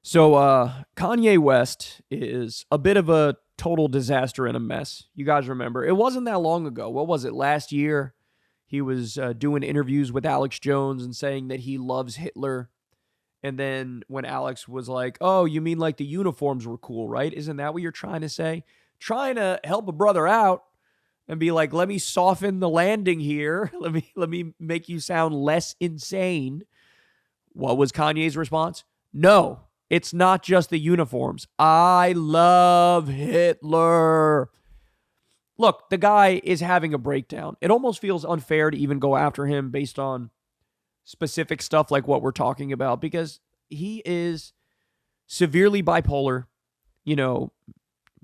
So Kanye West is a bit of a total disaster and a mess. You guys remember, it wasn't that long ago. What was it, last year? He was doing interviews with Alex Jones and saying that he loves Hitler. And then when Alex was like, oh, you mean like the uniforms were cool, right? Isn't that what you're trying to say? Trying to help a brother out and be like, let me soften the landing here. Let me make you sound less insane. What was Kanye's response? No, it's not just the uniforms. I love Hitler. Look, the guy is having a breakdown. It almost feels unfair to even go after him based on specific stuff like what we're talking about, because he is severely bipolar,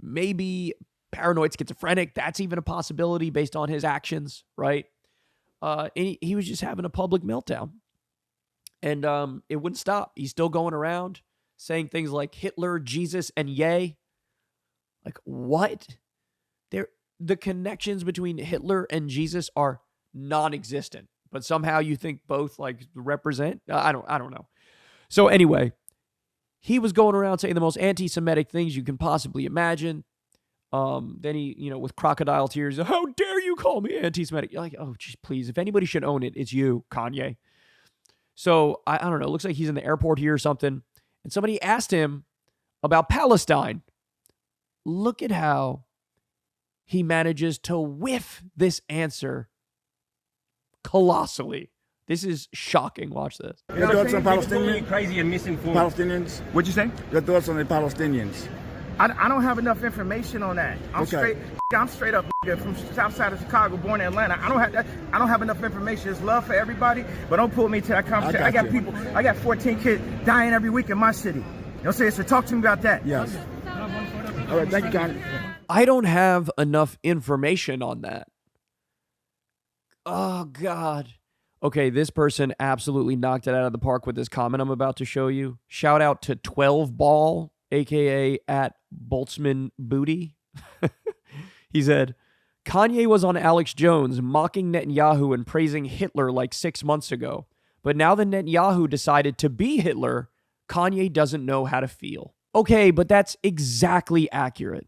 maybe paranoid schizophrenic. That's even a possibility based on his actions, right? And he was just having a public meltdown. And it wouldn't stop. He's still going around saying things like Hitler, Jesus, and yay. Like, what? The connections between Hitler and Jesus are non-existent, but somehow you think both like represent. I don't know. So anyway, he was going around saying the most anti-Semitic things you can possibly imagine. Then he, with crocodile tears, how dare you call me anti-Semitic? You're like, oh, geez, please. If anybody should own it, it's you, Kanye. So I don't know. It looks like he's in the airport here or something. And somebody asked him about Palestine. Look at how he manages to whiff this answer colossally. This is shocking. Watch this. Your thoughts on Palestinians? Crazy and misinformed. Palestinians? What'd you say? Your thoughts on the Palestinians? I don't have enough information on that. I'm straight up from south side of Chicago, born in Atlanta. I don't have enough information. It's love for everybody, but don't pull me to that conversation. I got 14 kids dying every week in my city. You know what I'm saying? So talk to me about that. Yes. All right, thank you, Connie. I don't have enough information on that. Oh, God. Okay, this person absolutely knocked it out of the park with this comment I'm about to show you. Shout out to 12 Ball, a.k.a. at Boltzmann Booty. He said, Kanye was on Alex Jones mocking Netanyahu and praising Hitler like 6 months ago. But now that Netanyahu decided to be Hitler, Kanye doesn't know how to feel. Okay, but that's exactly accurate.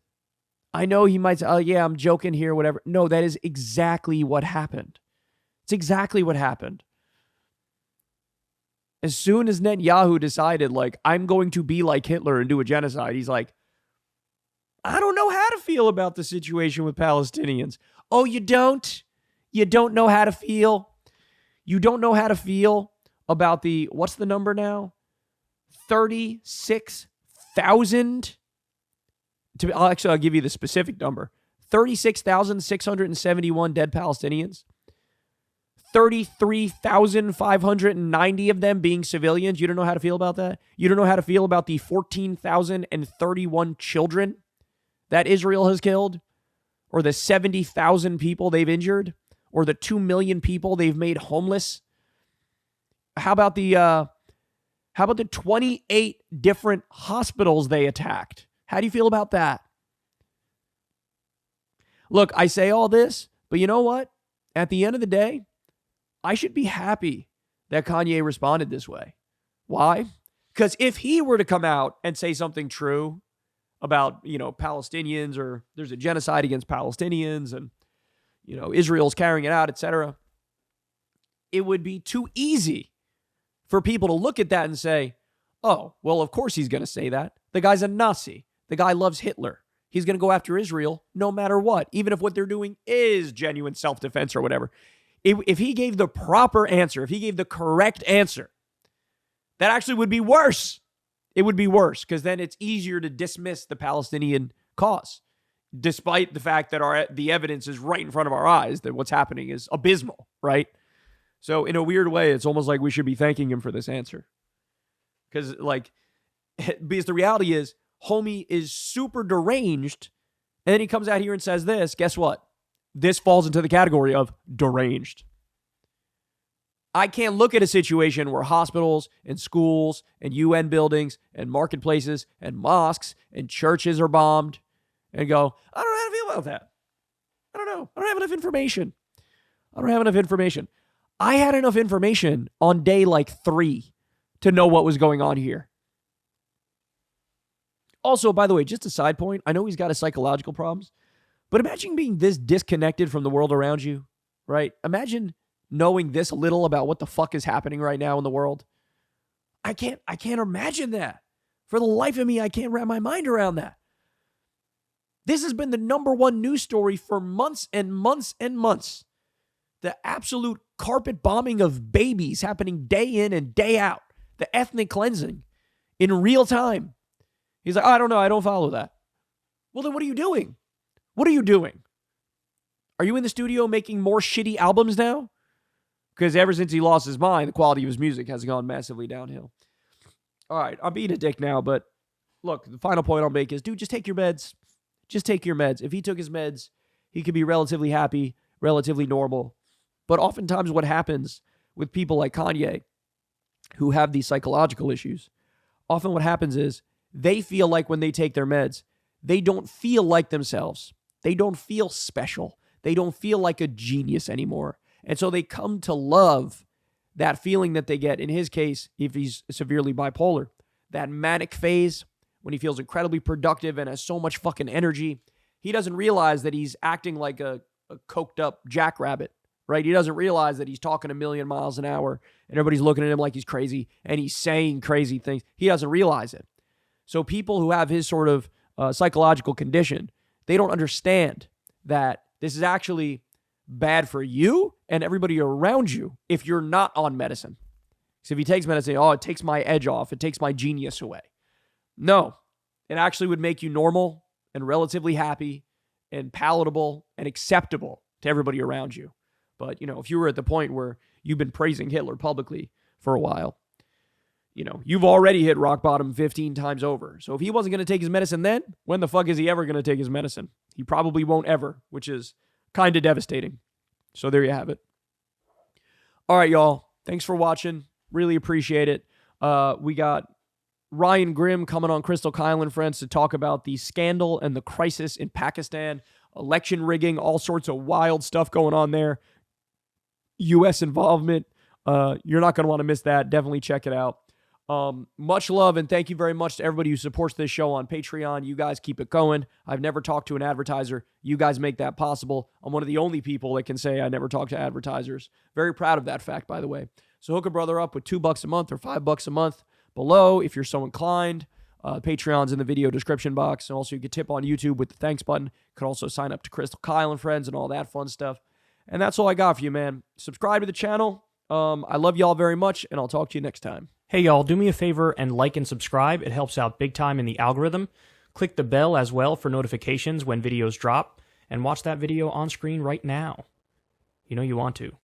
I know he might say, oh yeah, I'm joking here, whatever. No, that is exactly what happened. It's exactly what happened. As soon as Netanyahu decided, like, I'm going to be like Hitler and do a genocide, he's like, I don't know how to feel about the situation with Palestinians. Oh, you don't? You don't know how to feel? You don't know how to feel about the, what's the number now? 36,000? I'll give you the specific number. 36,671 dead Palestinians. 33,590 of them being civilians. You don't know how to feel about that? You don't know how to feel about the 14,031 children that Israel has killed? Or the 70,000 people they've injured? Or the 2 million people they've made homeless? How about the 28 different hospitals they attacked? How do you feel about that? Look, I say all this, but you know what? At the end of the day, I should be happy that Kanye responded this way. Why? Because if he were to come out and say something true about, Palestinians, or there's a genocide against Palestinians and, Israel's carrying it out, etc., it would be too easy for people to look at that and say, oh, well, of course he's going to say that. The guy's a Nazi. The guy loves Hitler. He's going to go after Israel no matter what, even if what they're doing is genuine self-defense or whatever. If he gave the proper answer, if he gave the correct answer, that actually would be worse. It would be worse because then it's easier to dismiss the Palestinian cause, despite the fact that the evidence is right in front of our eyes that what's happening is abysmal, right? So in a weird way, it's almost like we should be thanking him for this answer. Because the reality is, homie is super deranged, and then he comes out here and says this. Guess what? This falls into the category of deranged. I can't look at a situation where hospitals and schools and UN buildings and marketplaces and mosques and churches are bombed and go, I don't know how to feel about that. I don't know. I don't have enough information. I had enough information on day 3 to know what was going on here. Also, by the way, just a side point, I know he's got his psychological problems, but imagine being this disconnected from the world around you, right? Imagine knowing this little about what the fuck is happening right now in the world. I can't imagine that. For the life of me, I can't wrap my mind around that. This has been the #1 news story for months and months and months. The absolute carpet bombing of babies happening day in and day out. The ethnic cleansing in real time. He's like, I don't know. I don't follow that. Well, then what are you doing? What are you doing? Are you in the studio making more shitty albums now? Because ever since he lost his mind, the quality of his music has gone massively downhill. All right, I'm being a dick now, but look, the final point I'll make is, dude, just take your meds. Just take your meds. If he took his meds, he could be relatively happy, relatively normal. But oftentimes what happens with people like Kanye, who have these psychological issues, often what happens is they feel like when they take their meds, they don't feel like themselves. They don't feel special. They don't feel like a genius anymore. And so they come to love that feeling that they get. In his case, if he's severely bipolar, that manic phase when he feels incredibly productive and has so much fucking energy. He doesn't realize that he's acting like a coked up jackrabbit, right? He doesn't realize that he's talking a million miles an hour and everybody's looking at him like he's crazy and he's saying crazy things. He doesn't realize it. So people who have his sort of psychological condition, they don't understand that this is actually bad for you and everybody around you if you're not on medicine. So if he takes medicine, it takes my edge off. It takes my genius away. No, it actually would make you normal and relatively happy and palatable and acceptable to everybody around you. But, if you were at the point where you've been praising Hitler publicly for a while, you've already hit rock bottom 15 times over. So if he wasn't going to take his medicine then, when the fuck is he ever going to take his medicine? He probably won't ever, which is kind of devastating. So there you have it. All right, y'all. Thanks for watching. Really appreciate it. We got Ryan Grimm coming on Crystal Kyle and Friends to talk about the scandal and the crisis in Pakistan, election rigging, all sorts of wild stuff going on there. U.S. involvement. You're not going to want to miss that. Definitely check it out. Much love and thank you very much to everybody who supports this show on Patreon. You guys keep it going. I've never talked to an advertiser. You guys make that possible. I'm one of the only people that can say I never talk to advertisers. Very proud of that fact, by the way. So hook a brother up with $2 a month or $5 a month below if you're so inclined. Patreon's in the video description box. And also you can tip on YouTube with the thanks button. You can also sign up to Crystal Kyle and Friends and all that fun stuff. And that's all I got for you, man. Subscribe to the channel. I love y'all very much, and I'll talk to you next time. Hey, y'all, do me a favor and like and subscribe. It helps out big time in the algorithm. Click the bell as well for notifications when videos drop, and watch that video on screen right now. You know you want to.